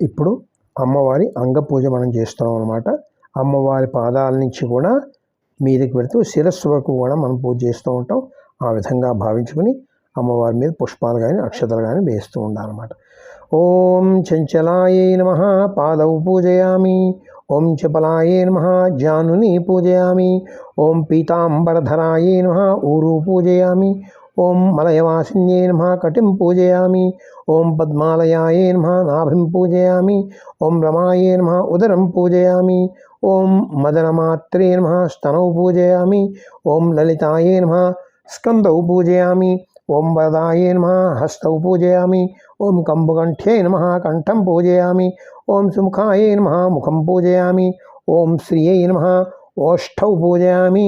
ఇప్పుడు అమ్మవారి అంగపూజ మనం చేస్తున్నాం అనమాట. అమ్మవారి పాదాల నుంచి కూడా మీదకి పెడుతూ శిరస్సు వరకు కూడా మనం పూజ చేస్తూ ఉంటాం. ఆ విధంగా భావించుకుని అమ్మవారి మీద పుష్పాలు కానీ అక్షతలు కానీ వేస్తూ ఉండాలన్నమాట. ఓం చంచలాయే నమః పాదౌ పూజయామి. ఓం చపలాయే నమః జానుని పూజయామి. ఓం పీతాంబరధరాయే నమః ఊరు పూజయామి. ఓం మలయవాసిన్యే నమః కటిం పూజయామి. ఓం పద్మాలయాయే నమః నాభిం పూజయామి. ఓం రమాయే నమః ఉదరం పూజయామి. ఓం మదనమాత్రే నమః స్తనౌ పూజయామి. ఓం లలితాయే నమః స్కందౌ పూజయామి. ఓం వరదాయే నమః హస్తౌ పూజయామి. ఓం కంబుకంఠ్యై నమః కంఠం పూజయామి. ఓం సుముఖాయే నమః ముఖం పూజయామి. ఓం శ్రియై నమః ఓష్ఠౌ పూజయామి.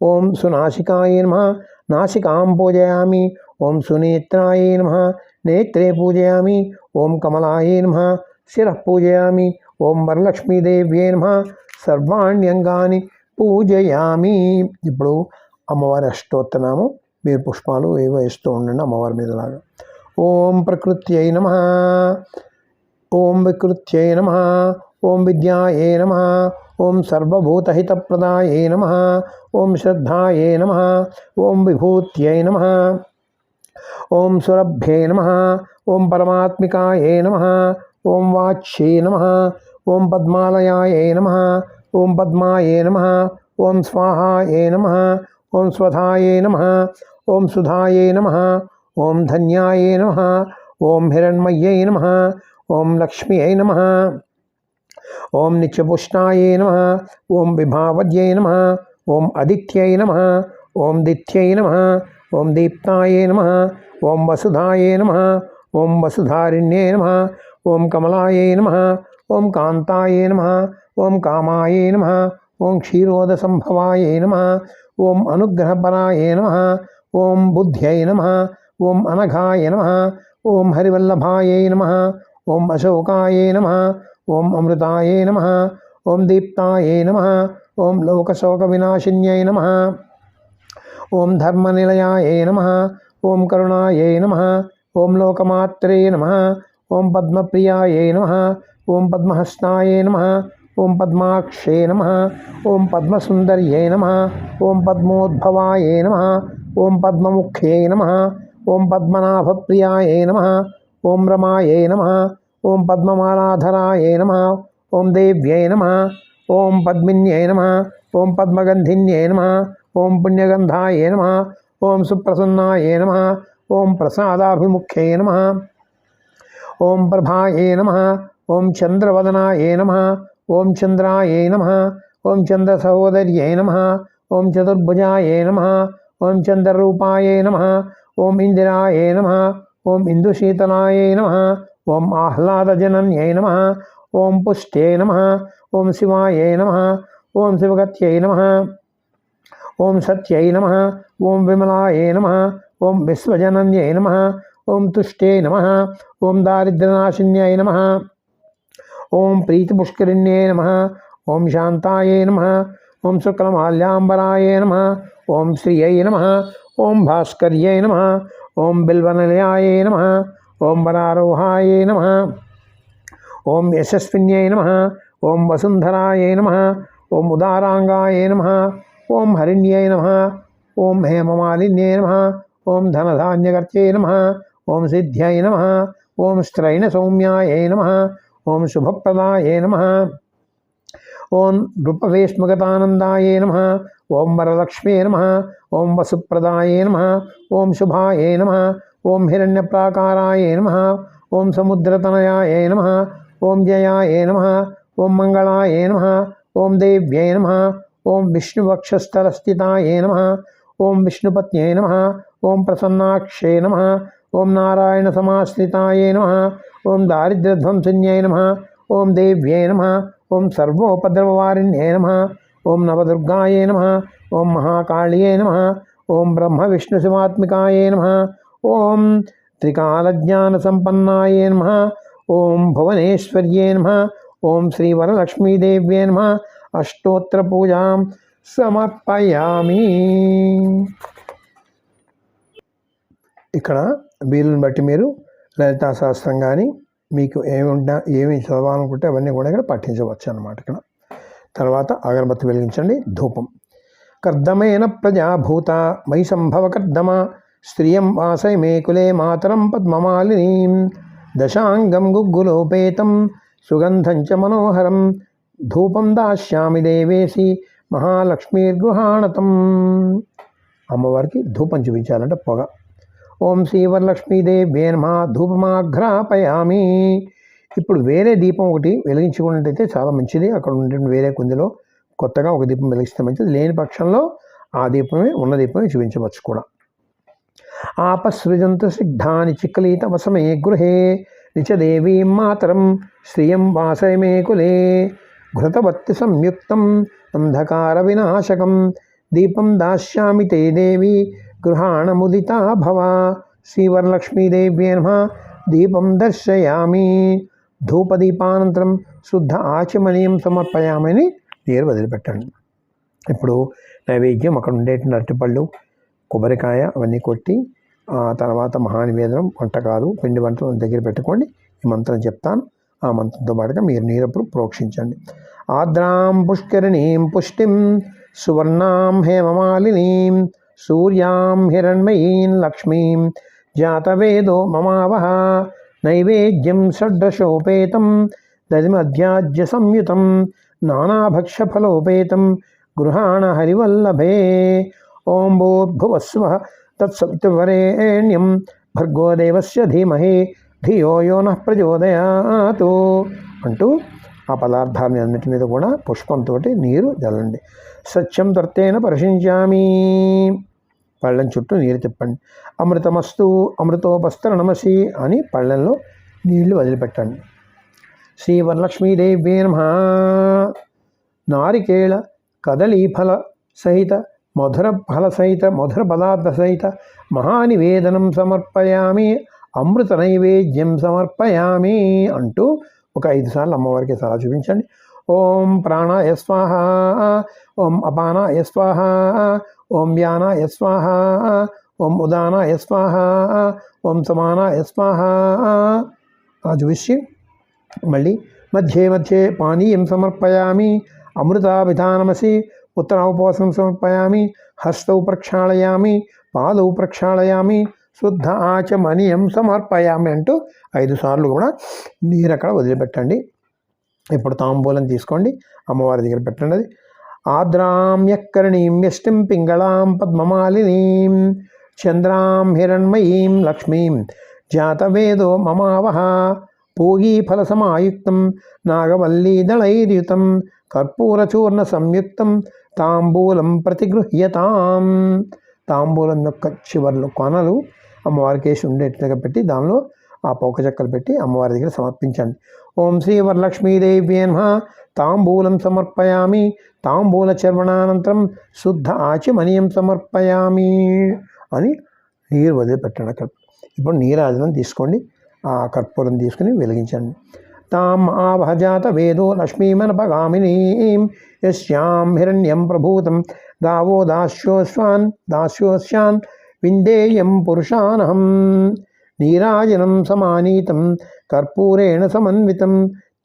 ఓం సునాసికాయే నమః నాసికాం పూజయామి. ఓం సునేత్రాయే నమః నేత్రే పూజయామి. ఓం కమలాయే నమః శిరః పూజయామి. ఓం వరలక్ష్మీదేవ్యే నమః సర్వాణ్యంగాని పూజయామి. ఇప్పుడు అమ్మవారి అష్టోత్తరనామం మీరు పుష్పాలు ఏవో వేస్తూ ఉండండి అమ్మవారి మీదలాగా. ఓం ప్రకృత్యై నమః. ఓం వికృత్యై నమః. ఓం విద్యాయే నమః. ఓం సర్వభూతహితప్రదాయే నమః. ఓం శ్రద్ధాయే నమః. ఓం విభూత్యై నమః. ఓం సురభ్యై నమః. ఓం పరమాత్మికాయే నమః. ఓం వాచ్యై నమః. ఓం పద్మాలయాయే నమః. ఓం పద్మాయే నమః. ఓం స్వాహాయే నమః. ఓం స్వధాయే నమః. ఓం సుధాయే నమః. ఓం ధన్యాయే నమః. ఓం హిరణ్మయ్యై నమః. ఓం లక్ష్మ్యై నమః. ఓం నిత్యపుష్టాయే నమః. ఓం విభావద్యై నమః. ఓం అదిత్యై నమః. ఓం దిత్యై నమః. ఓం దీప్తాయే నమః. ఓం వసుధాయే నమః. ఓం వసుధారిణ్యే నమః. ఓం కమలాయే నమః. ఓం కాంతాయే నమః. ఓం కామాయే నమః. ఓం క్షీరోదసంభవాయే నమః. ఓం అనుగ్రహపరాయే నమః. ఓం బుద్ధ్యై నమః. ఓం అనఘాయ నమః. ఓం హరివల్లభాయే నమః. ఓం అశోకాయే నమః. ఓం అమృతాయే నమః. ఓం దీప్తాయే నమః. ఓం లోకశోకవినాశిన్యై నమః. ఓం ధర్మనిలయాయే నమః. ఓం కరుణాయే నమః. ఓం లోకమాత్రే నమః. ఓం పద్మప్రియాయే నమః. ఓం పద్మహస్తాయే నమః. ఓం పద్మాక్షే నమః. ఓం పద్మసుందర్యై నమః. ఓం పద్మోద్భవాయే నమః. ఓం పద్మముఖ్యై నమః. ఓం పద్మనాభప్రియాయే నమః. ఓం రమాయే నమః. ఓం పద్మమాలాధరాయే నమః. ఓం దేవ్యై నమః. ఓం పద్మిన్యై నమః. ఓం పద్మగంధిన్యై నమః. ఓం పుణ్యగంధాయే నమః. ఓం సుప్రసన్నాయే నమః. ఓం ప్రసాదాభిముఖ్యై నమః. ఓం ప్రభాయే నమః. ఓం చంద్రవదనాయే నమః. ఓం చంద్రాయే నమః. ఓం చంద్రసహోదర్యై నమః. ఓం చతుర్భుజాయే నమః. ఓం చంద్రరూపాయే నమః. ఓం ఇందిరాయే నమః. ఓం ఇందుశీతలాయే నమః. ఓం ఆహ్లాదజనన్యై నమః. ఓం పుష్ట్యై నమః. ఓం శివాయే నమః. ఓం శివగత్యై నమః. ఓం సత్యై నమః. ఓం విమలాయే నమః. ఓం విశ్వజనన్యై నమః. ఓం తుష్ట్యై నమః. ఓం దారిద్ర్యనాశిన్యై నమః. ఓం ప్రీతిపుష్కరిణ్యై నమః. ఓం శాంతాయే నమః. ఓం శుక్లమాల్యాంబరాయే నమః. ఓం శ్రియై నమః. ఓం భాస్కర్యై నమః. ఓం బిల్వనిలయాయే నమః. ఓం వరారోహాయే నమః. ఓం యశస్విన్యై నమః. ఓం వసుంధరాయే నమః. ఓం ఉదారాంగాయే నమః. ఓం హరిణ్యై నమః. ఓం హేమమాలిన్యై నమః. ఓం ధనధాన్యకర్త్యై నమః. ఓం సిద్ధ్యై నమః. ఓం స్త్రైణ సౌమ్యాయే నమః. ఓం శుభప్రదాయే నమః. ఓం నృపవేష్మగతానందాయే నమః. ఓం వరలక్ష్మ్యే నమః. ఓం వసుప్రదాయే నమః. ఓం శుభాయే నమః. ఓం హిరణ్యప్రాకారాయే నమః. ఓం సముద్రతనయాయే నమః. ఓం జయాయే నమః. ఓం మంగళాయే నమః. ఓం దేవ్యై నమః. ఓం విష్ణువక్షస్థలస్థితాయే నమః. ఓం విష్ణుపత్న్యై నమః. ఓం ప్రసన్నాక్షే నమః. ఓం నారాయణ సమాశ్రితాయే నమః. ఓం దారిద్ర్యధ్వంసిన్యై నమః. ఓం దేవ్యై నమః. ఓం సర్వోపద్రవవారిణ్యై నమః. ఓం నవదుర్గాయే నమః. ఓం మహాకాళ్యై నమః. ఓం బ్రహ్మ విష్ణు శివాత్మికాయే నమః. ఓం త్రికాలజ్ఞానసంపన్నాయే నమః. ఓం భువనేశ్వర్యే నమః. ఓం శ్రీవరలక్ష్మీదేవ్యే నమః. అష్టోత్తర పూజాం సమర్పయామి. ఇక్కడ వీలుని బట్టి మీరు లలితా సహస్రం కానీ మీకు ఏమి చదవాలనుకుంటే అవన్నీ కూడా ఇక్కడ పఠించవచ్చు అన్నమాట. ఇక్కడ తర్వాత అగరబత్తి వెలిగించండి. ధూపం. కర్దమేన ప్రజాభూత మయి సంభవ కర్దమ స్త్రియం వాసై మే కులే మాతరం పద్మమాలినీం దశాంగం గుగ్గులోపేతం సుగంధం చ మనోహరం ధూపం దాస్యామి దేవేసి మహాలక్ష్మీర్గృహాణతం. అమ్మవారికి ధూపం చూపించాలంటే పొగ. ఓం శ్రీవరలక్ష్మీదేవ్యే నమః ధూపమాఘ్రాపయామి. ఇప్పుడు వేరే దీపం ఒకటి వెలిగించుకున్నట్టయితే చాలా మంచిది. అక్కడ ఉండే వేరే కుందిలో కొత్తగా ఒక దీపం వెలిగిస్తే మంచిది. లేని పక్షంలో ఆ దీపమే ఉన్న దీపమే చూపించవచ్చు కూడా. ఆపసృజంతు సిగ్ధాని చిక్కలీత వసమే గృహే నిచదేవీం మాతరం శ్రియం వాసమే కులే ఘృతవత్తి సంయుక్తం అంధకార వినాశకం దీపం దాస్యామి తే దేవి గృహాణముదితా భవ. శ్రీవరలక్ష్మీదేవ్యే నమః దీపం దర్శయామి ధూపదీపానంతరం శుద్ధ ఆచమనీయం సమర్పయామని నీరు వదిలిపెట్టండి. ఇప్పుడు నైవేద్యం అక్కడ ఉండేటువంటి అరటిపళ్ళు, కొబ్బరికాయ అవన్నీ కొట్టి ఆ తర్వాత మహానివేదనం, వంటకాలు, పిండి వంటలు దగ్గర పెట్టుకోండి. ఈ మంత్రం చెప్తాను. ఆ మంత్రంతో పాటుగా మీరు నీరప్పుడు ప్రోక్షించండి. ఆద్రాం పుష్కరిణీం పుష్టిం సువర్ణాం హేమమాలినీం సూర్యాం హిరణ్మయీం లక్ష్మీం జాతవేదో మమావహ నైవేద్యం షడ్దశోపేతం దధిమధ్యాజ్య సంయుతం నానాభక్ష్యఫలోపేతం గృహాణ హరివల్లభే. ఓం భూర్భువస్వః తత్సవితుర్వరేణ్యం భర్గో దేవస్య ధీమహి ధియో యో నః ప్రచోదయాతు అంటూ ఆ పదార్థాన్ని అన్నిటి మీద కూడా పుష్పంతో నీరు జల్లండి. సత్యం తర్తేన పరిశించామి. పళ్ళెం చుట్టూ నీరు తిప్పండి. అమృతమస్తు అమృతోపస్తరణమసి అని పళ్ళెంలో నీళ్లు వదిలిపెట్టండి. శ్రీవరలక్ష్మీదేవ్యే నమః నారికేళ కదలీఫల సహిత మధుర ఫల సహిత మధుర పదార్థ సహిత మహానివేదనం సమర్పయామి అమృత నైవేద్యం సమర్పయామి అంటూ ఒక 5 సార్లు అమ్మవారికి సలా చూపించండి. ఓం ప్రాణాయ స్వాహ, ఓం అపానాయ స్వాహ, ఓం వ్యానాయ స్వాహ, ఓం ఉదానాయ స్వాహ, ఓం సమానాయ స్వాహ చూపించి మళ్ళీ మధ్యే మధ్యే పానీయం సమర్పయామి అమృతాభిధానమసి ఉత్తరావపోసం సమర్పయామి హస్తౌ ప్రక్షాళయామి పాదౌ ప్రక్షాళయామి శుద్ధ ఆచమనీయం సమర్పయామి అంటూ 5 సార్లు కూడా నీరు అక్కడ వదిలిపెట్టండి. ఇప్పుడు తాంబూలం తీసుకోండి, అమ్మవారి దగ్గర పెట్టండి. ఆద్రాం యక్కరణీం యష్టిం పింగళాం పద్మమాలినీం చంద్రాం హిరణ్మయీం లక్ష్మీం జాతవేదో మమావహ పూగీఫలసమాయుక్తం నాగవల్లీదళైర్యుతం కర్పూరచూర్ణ సంయుక్తం తాంబూలం ప్రతిగృహ్యతాం. తాంబూలం యొక్క చివర్లు కొనలు అమ్మవారికి వేసి ఉండేట్టుగా పెట్టి దానిలో ఆ పోక చెక్కలు పెట్టి అమ్మవారి దగ్గర సమర్పించండి. ఓం శ్రీ వరలక్ష్మీదేవ్యే నమః తాంబూలం సమర్పయామి తాంబూల చర్వణానంతరం శుద్ధ ఆచమనీయం సమర్పయామి అని నీరు వదిలిపెట్టండి. అక్కడ ఇప్పుడు నీరాజనం తీసుకోండి, ఆ కర్పూరం తీసుకుని వెలిగించండి. తాం ఆవహజాత వేదో లక్ష్మీమనపగామినీం యస్యాం హిరణ్యం ప్రభూతం గావో దాస్యోస్యాన్ విందేయం పురుషానహం నీరాజనం సమానీతం కర్పూరేణ సమన్వితం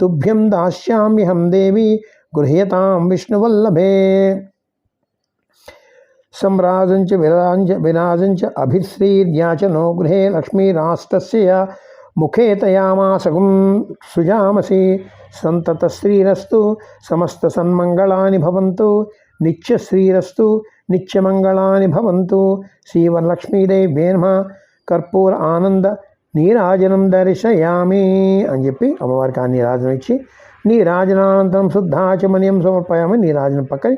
తుభ్యం దాస్యామ్యహం దేవి గృహ్యతాం విష్ణువల్లభే. సంరాజంచ విరాజంచ అభిశ్రీర్యాచనో గృహే లక్ష్మీరాష్టస్య ముఖే తయామాసగుం సుజామసి సంతత శ్రీరస్తు సమస్త సన్మంగళాని భవంతు నిత్యశ్రీరస్తు నిత్యమంగళాని భవంతు. శ్రీవరలక్ష్మీదేవ్యే నమః కర్పూర ఆనంద నీరాజనం దర్శయామి అని చెప్పి అమ్మవారికి ఆ నీరాజనం ఇచ్చి నీరాజనానంతరం శుద్ధాచమనీయం సమర్పయామి. నీరాజనం పక్కన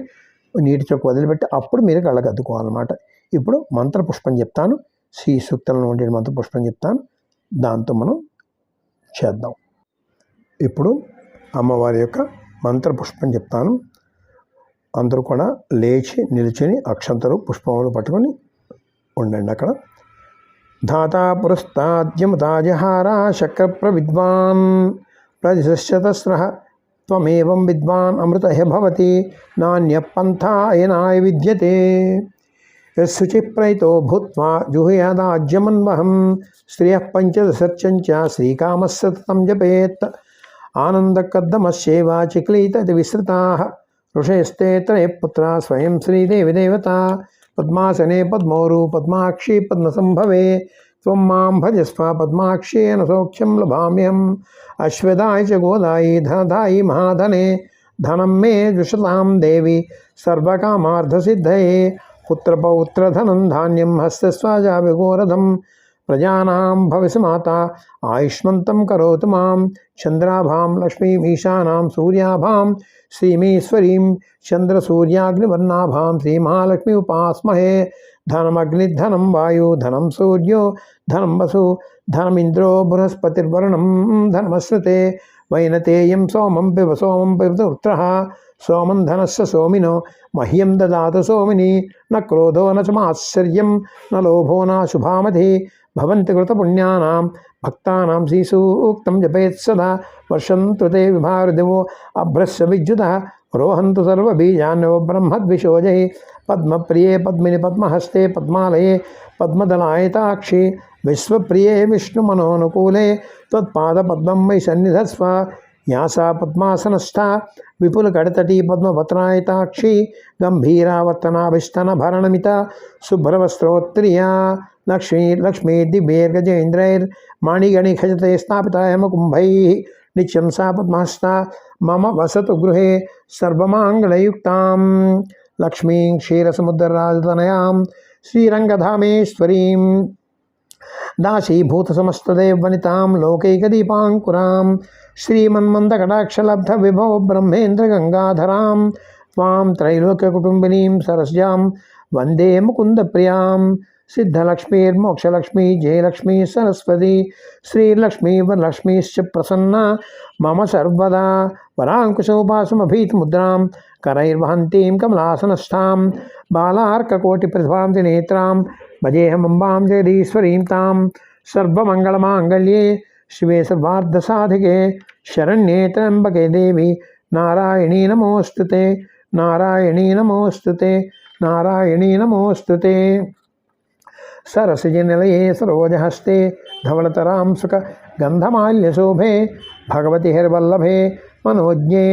నీటి చొక్కు వదిలిపెట్టి అప్పుడు మీరు కళ్ళకు అద్దుకోవాలన్నమాట. ఇప్పుడు మంత్రపుష్పం చెప్తాను, శ్రీ సూక్తంలో ఉండే మంత్రపుష్పం చెప్తాను, దాంతో మనం చేద్దాం. ఇప్పుడు అమ్మవారి యొక్క మంత్రపుష్పం చెప్తాను. అందరూ కూడా లేచి నిల్చుని అక్షంతలు పుష్పములు పట్టుకొని ఉండండి. అక్కడ ధాతా పురస్తాద్యముతాజహార శక్రప్ర విద్వాన్ ప్రతిశతస్రః త్వమేవం విద్వాన్ అమృత భవతి నాణ్య పంథాయనాయ విద్యతే. యశుచిప్రయితో భూత్వా జుహయాదాజ్యమన్వహం శ్రియః పంచదశర్చంచ శ్రీకామः సతతం జపేత్ ఆనందకద్దమస్యేవ చిక్లీతతి విస్తృతాః ఋషయస్తే త్రయః పుత్రా స్వయం శ్రీదేవి దేవతా పద్మాసనే పద్మోరు పద్మాక్షి పద్మసంభవే త్వం మాం భజస్వ పద్మాక్షేన సౌఖ్యం లభామ్యహం అశ్వదాయ చ గోదాయి ధనదాయి మహాధనే ధనం మే జుషతాం దేవి సర్వకామార్థసిద్ధయే పుత్రపౌత్రధనం ధాన్యం హస్తస్వాజావిగోరథం ప్రజానాం భవిసి మాత ఆయుష్మంతం కరోతు మాం చంద్రాభాం లక్ష్మీమీశానాం సూర్యాభాం శ్రీమీశ్వరీం చంద్రసూర్యాగ్నివర్ణాభాం శ్రీమహాలక్ష్మీ ఉపాస్మహే ధనమగ్నిధనం వాయు ధనం సూర్యో ధనం వసు ధనమింద్రో బృహస్పతిర్వరుణం ధనమశ్నుతే వైనతేయం సోమం పిబ సోమం పిబృత్రః సోమం ధనస్య సోమినో మహ్యం దదాతు సోమిని న క్రోధో న చ మాత్సర్యం న లోభో న శుభామతి భవంతి కృతపుణ్యానాం భక్తానాం శ్రీసూక్తం జపేత్ సదా వర్షంతు తే విభారదివో అభ్రస్య విద్యుతః రోహంతు సర్వబీజాన్యో బ్రహ్మద్విషోజై పద్మప్రియే పద్మిని పద్మహస్తే పద్మాలయే పద్మదళాయతాక్షి విశ్వప్రియే విష్ణుమనోనుకూలే త్వత్పాదపద్మం వై సన్నిధస్వ యాసా పద్మాసనస్థా విపులకడతటీ పద్మపత్రాయతాక్షి గంభీరావర్తనాభిస్తనభరణమిత శుభ్రవస్త్రోత్త్రియా లక్ష్మీ దివ్యైర్గజేంద్రైర్మాణిగణిఖజతే స్థాపితా హేమకుంభైః నిత్యం సా పద్మహస్తా మమ వసతు గృహే సర్వమాంగళయుక్తాం లక్ష్మీం క్షీరసముద్రరాజతనయాం శ్రీరంగధామేశ్వరీం దాసీభూతసమస్తదేవనితాం లోకైకదీపాంకురాం శ్రీమన్మందకటాక్షలబ్ధవిభో బ్రహ్మేంద్రగంగాధరాం త్వాం త్రైలోక్యకుటుంబినీం సరస్యాం వందే ముకుందప్రియాం సిద్ధలక్ష్మీర్మోక్షలక్ష్మీ జయలక్ష్మీ సరస్వతి శ్రీలక్ష్మీ వరలక్ష్మీశ్చ ప్రసన్న మమ సర్వదా వరాంకుశోపాసమభీతముద్రాం करैर्वहन्तीं कमलासनस्थां बालार्ककोटिप्रतिभां त्रिनेत्रां भजेऽहमम्बां जगदीश्वरीं तां सर्वमङ्गलमाङ्गल्ये शिवे सर्वार्धसाधिके शरण्ये त्र्यम्बके देवी नारायणी नमोऽस्तु ते नारायणी नमोऽस्तु ते नारायणी नमोऽस्तु ते सरसिजनिलये सरोजहस्ते धवलतरां सुख गन्धमाल्यशोभे भगवति हरिवल्लभे मनोज्ञे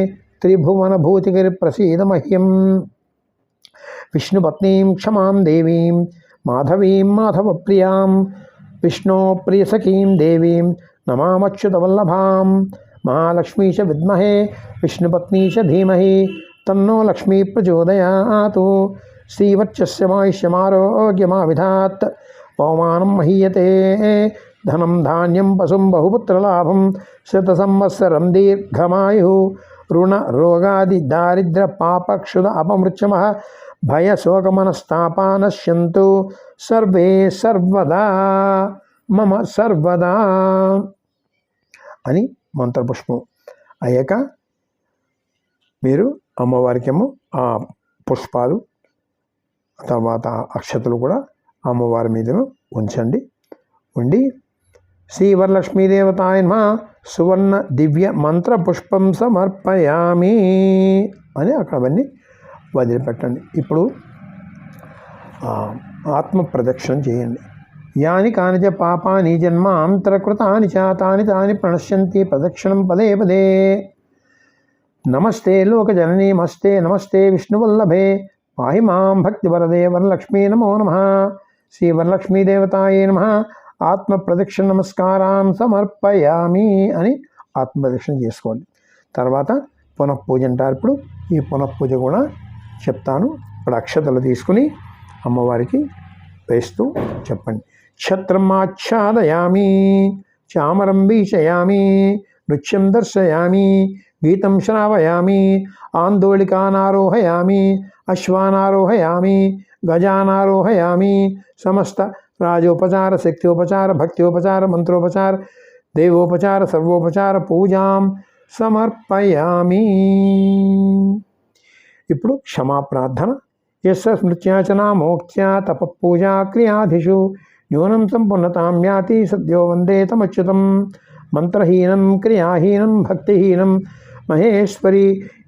त्रिभुवनभूतिगिरिप्रसीद मह्यं विष्णुपत्नीं क्षमां देवीं माधवीं माधवप्रियां विष्णोप्रियसखीं देवीं नमामच्युतवल्लभां महालक्ष्मी च विद्महे विष्णुपत्नी च धीमहि तन्नो लक्ष्मी प्रचोदयात् श्रीवत्सस्य मायुष्यमारोग्यमाविधात् पवमानं महीयते धनं धान्यं पशुं बहुपुत्रलाभं शतसंवत्सरं दीर्घमायुः ऋण रोगादि दारिद्र्य पापक्षुद अपमृत्यमः भयशोकमनस्तापा नश्यन्तु सर्वे सर्वदा मम सर्वदा అని మంత్రపుష్పం అయ్యాక మీరు అమ్మవారికేమో ఆ పుష్పాలు తర్వాత అక్షతలు కూడా అమ్మవారి మీద ఉంచండి. ఉండి శ్రీవరలక్ష్మీదేవతాయ నమః సువర్ణ దివ్య మంత్ర పుష్పం సమర్పయామి అని అక్కడ అవన్నీ వదిలిపెట్టండి. ఇప్పుడు ఆత్మ ప్రదక్షిణ చేయండి. యాని కానిచ పాపాని జన్మాంతరకృతాని చ తాని తాని ప్రణశ్యంతి ప్రదక్షిణం పదే పదే. నమస్తే లోకజననీ నమస్తే నమస్తే విష్ణువల్లభే పాహి మాం భక్తివరదే వరలక్ష్మీ నమో నమః. శ్రీ వరలక్ష్మీదేవతాయే నమః. ఆత్మ ప్రదక్షిణ నమస్కారం సమర్పయామి అని ఆత్మ ప్రదక్షిణ చేసుకోండి. తర్వాత పునఃపూజ అంటారు. ఇప్పుడు ఈ పునఃపూజ కూడా చెప్తాను. ఇప్పుడు అక్షతలు తీసుకుని అమ్మవారికి వేస్తూ చెప్పండి. ఛత్రమాచ్ఛాదయామి చామరం వీచయామి నృత్యం దర్శయామి గీతం శ్రావయామి ఆందోళికానారోహయామి అశ్వానారోహయామి గజానారోహయామి సమస్త రాజోపచార శక్త్యోపచార భక్త్యోపచార మంత్రోపచార దేవోపచార సర్వోపచార పూజాం సమర్పయామి. ఇప్పుడు క్షమాప్రార్థన. యస్య స్మృత్యాచనా మోక్త్యా తపపూజా క్రియాధిషు న్యూనం సంపన్నతాం యాతి సద్యో వందే తమచ్యుతం. మంత్రహీనం క్రియాహీనం భక్తిహీనం మహేశ్వరి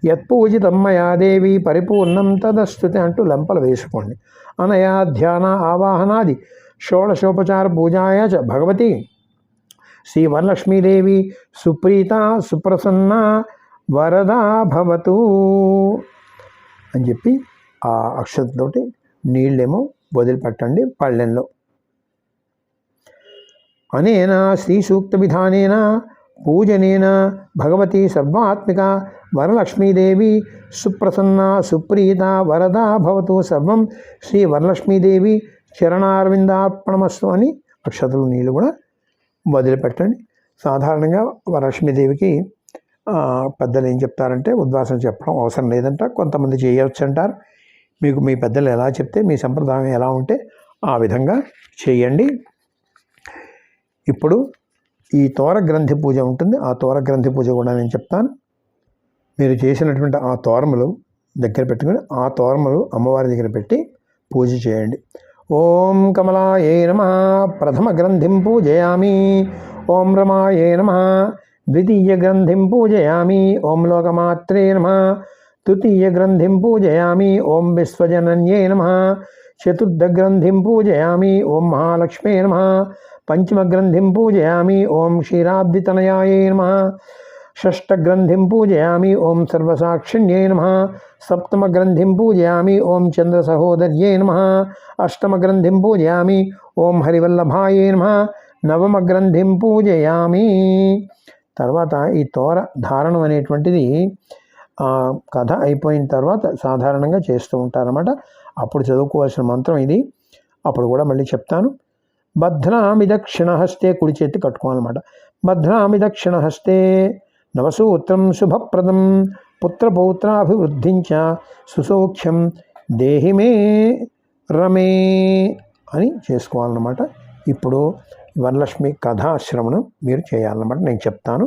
యత్పూజితం మయా దేవి పరిపూర్ణం తదస్తుతే అంటూ లెంపలు వేసుకోండి. అనయా ధ్యాన ఆవాహనాది షోడశోపచార పూజాయ చ భగవతి శ్రీ వరలక్ష్మీదేవి సుప్రీత సుప్రసన్న వరదా భవతు అని చెప్పి ఆ అక్షతతోటి నీళ్ళేమో వదిలిపెట్టండి పళ్ళెంలో. అనేన శ్రీ సూక్త విధానేన పూజనేన భగవతి సర్వాత్మిక వరలక్ష్మీదేవి సుప్రసన్న సుప్రీత వరదా భవతు. సర్వం శ్రీ వరలక్ష్మీదేవి చరణారవిందార్పణమస్తు అని అక్షతలు నీళ్ళు కూడా వదిలిపెట్టండి. సాధారణంగా వరలక్ష్మీదేవికి పెద్దలు ఏం చెప్తారంటే ఉద్వాసన చెప్పడం అవసరం లేదంట, కొంతమంది చేయవచ్చు అంటారు. మీకు మీ పెద్దలు ఎలా చెప్తే, మీ సంప్రదాయం ఎలా ఉంటే ఆ విధంగా చేయండి. ఇప్పుడు ఈ తోర గ్రంథి పూజ ఉంటుంది, ఆ తోర గ్రంథి పూజ కూడా నేను చెప్తాను. మీరు చేసినటువంటి ఆ తోరములు దగ్గర పెట్టుకుని ఆ తోరములు అమ్మవారి దగ్గర పెట్టి పూజ చేయండి. ఓం కమలాయే నమః ప్రథమ గ్రంథిం పూజయామి. ఓం రమాయే నమః ద్వితీయ గ్రంథిం పూజయామి. ఓం లోకమాత్రే నమః తృతీయ గ్రంథిం పూజయామి. ఓం విశ్వజనన్యే నమః చతుర్థ గ్రంథిం పూజయామి. ఓం మహాలక్ష్మే నమః పంచమ గ్రంథిం పూజయామి. ఓం క్షీరాబ్దితనయాయే నమః షష్ఠ గ్రంథిం పూజయామి. ఓం సర్వసాక్షిణ్యే నమః సప్తమ గ్రంథిం పూజయామి. ఓం చంద్ర సహోదర్యే నమః అష్టమ గ్రంథిం పూజయామి. ఓం హరివల్లభాయే నమః నవమ గ్రంథిం పూజయామి. తర్వాత ఈ తోర ధారణం అనేటువంటిది కథ అయిపోయిన తర్వాత సాధారణంగా చేస్తూ ఉంటారన్నమాట. అప్పుడు చదువుకోవాల్సిన మంత్రం ఇది, అప్పుడు కూడా మళ్ళీ చెప్తాను. బధ్నామి దక్షిణ హస్తే, కుడి చేతి కట్టుకోవాలన్నమాట. బధ్నామి దక్షిణ హస్తే నవసూత్రం శుభప్రదం పుత్రపౌత్రాభివృద్ధించ సుసౌఖ్యం దేహిమే రమే అని చేసుకోవాలన్నమాట. ఇప్పుడు వరలక్ష్మి కథాశ్రవణం మీరు చేయాలన్నమాట. నేను చెప్తాను.